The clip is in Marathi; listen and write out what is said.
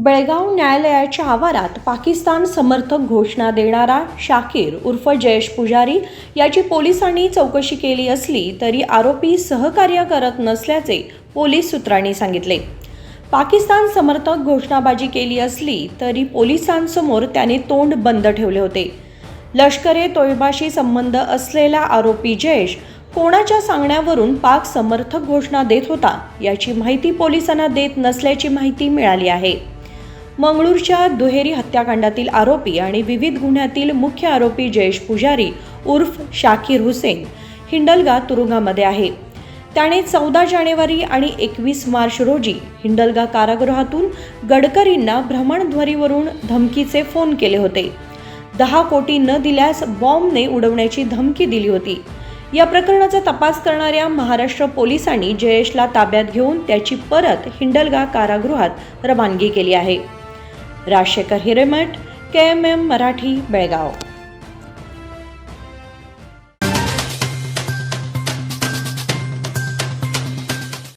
बेळगाव न्यायालयाच्या आवारात पाकिस्तान समर्थक घोषणा देणारा शाकीर उर्फ जयेश पुजारी याची पोलिसांनी चौकशी केली असली तरी आरोपी सहकार्य करत नसल्याचे पोलीस सूत्रांनी सांगितले। पाकिस्तान समर्थक घोषणाबाजी केली असली तरी पोलिसांसमोर त्याने तोंड बंद ठेवले होते। लष्कर-ए-तोयबाशी संबंध असलेला आरोपी जयेश कोणाच्या सांगण्यावरून पाक समर्थक घोषणा देत होता याची माहिती पोलिसांना देत नसल्याची माहिती मिळाली आहे। मंगळूरच्या दुहेरी हत्याकांडातील आरोपी आणि विविध गुन्ह्यातील मुख्य आरोपी जयेश पुजारी उर्फ शाकीर हुसेन हिंडलगा तुरुंगामध्ये आहे। त्याने 14 जानेवारी आणि 21 मार्च रोजी हिंडलगा कारागृहातून गडकरींना भ्रमणध्वनीवरून धमकीचे फोन केले होते। 10 कोटी न दिल्यास बॉम्बने उडवण्याची धमकी दिली होती। या प्रकरणाचा तपास करणाऱ्या महाराष्ट्र पोलिसांनी जयेशला ताब्यात घेऊन त्याची परत हिंडलगा कारागृहात रवानगी केली आहे। राजशेखर हिरेमठ, KMM मराठी, बेळगाव।